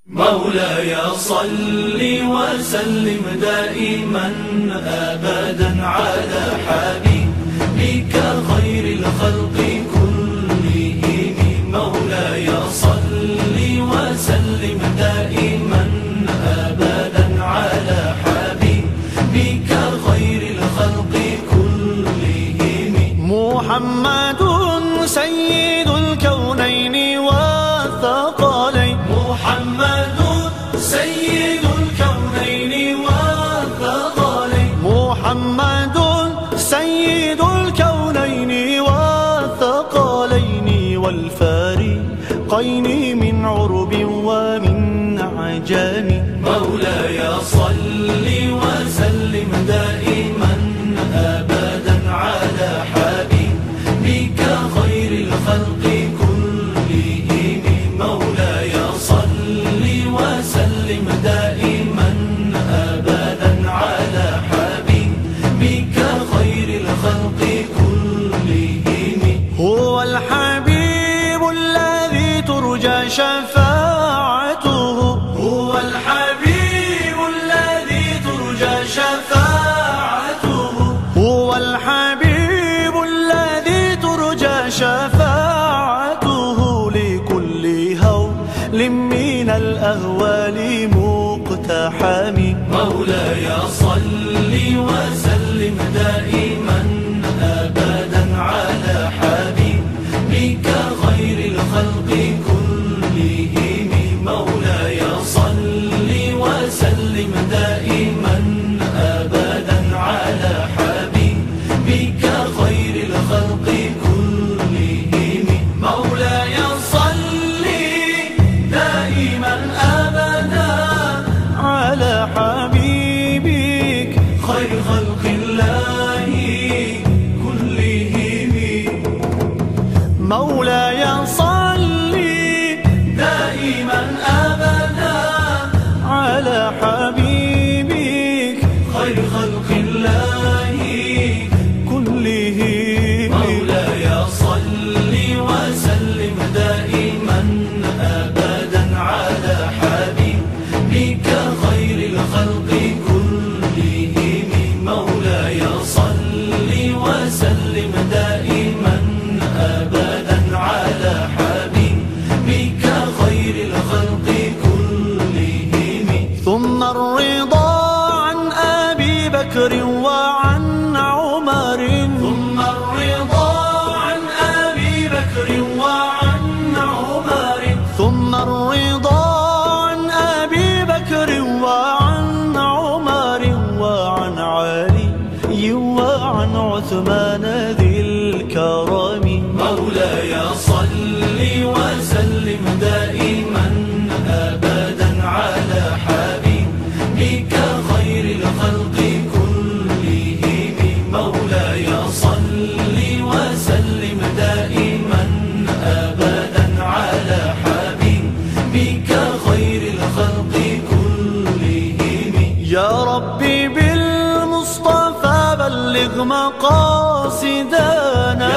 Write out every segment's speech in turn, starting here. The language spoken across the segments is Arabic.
مولاي صل وسلم دائما أبدا على حبيبك خير الخلق كلهم. مولاي صل وسلم دائما أبدا على حبيبك خير الخلق كلهم. محمد سيد الكونين والثقلين. محمد سيد الكونين والثقلين. محمد سيد الكونين والثقلين والفارقين من عرب ومن عجم. مولاي صل وسلم دائما أبدا على حبيبك خير الخلق كلهم. مولاي صل وسلم دائما أبدا على حبيبك خير الخلق كلهم. هو الحبيب الذي ترجى شفاعته. هو الحبيب الذي ترجى شفاعته. هو الحبيب الذي ترجى شفاعته لكل هول من الأهوال مقتحم. مولاي صل وسلم دائما أبدا على حبيبك خير الخلق كلهم. مولاي صل وسلم دائما أبدا على حبيبك خير الخلق كلهم. مولاي صل دائما أبدا على حبيبك خير خلق الله كلهم. مولاي صل دائما أبدا على حبيبك خير خلق الله كلهم. مولاي صل وسلم دائما أبدا على حبيبك خير الخلق كلهم. مولاي صل وسلم دائما أبدا على حبيبك خير الخلق كلهم. ثم الرضا عن أبي بكر وعن عمر. ثم الرضا عن أبي بكر وعن عمر. ثم الرضا عن أبي بكر وعن عمر وعن علي وعن عثمان ذي الكرم. مولاي صل وسلم دائما أبدا على حبيبك خير الخلق كلهم. مولاي صل وسلم دائما أبدا على حبيبك خير الخلق كلهم. يا ربي بالمصطفى بلغ مقاصدنا.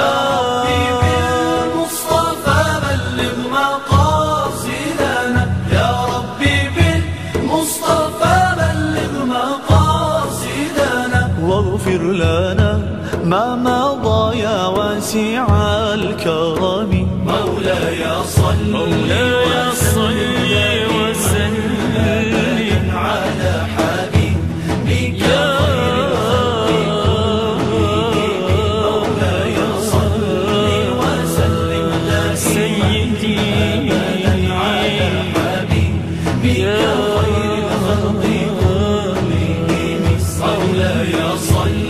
يا ربي بالمصطفى بلغ مقاصدنا. يا ربي بالمصطفى بلغ مقاصدنا. واغفر لنا ما مضى يا واسع الكرم. مولاي صل وسلم على حبيبك خير الخلق كلهم. مولاي صل وسلم دائما أبدا على حبيبك خير الخلق كلهم. مولاي صل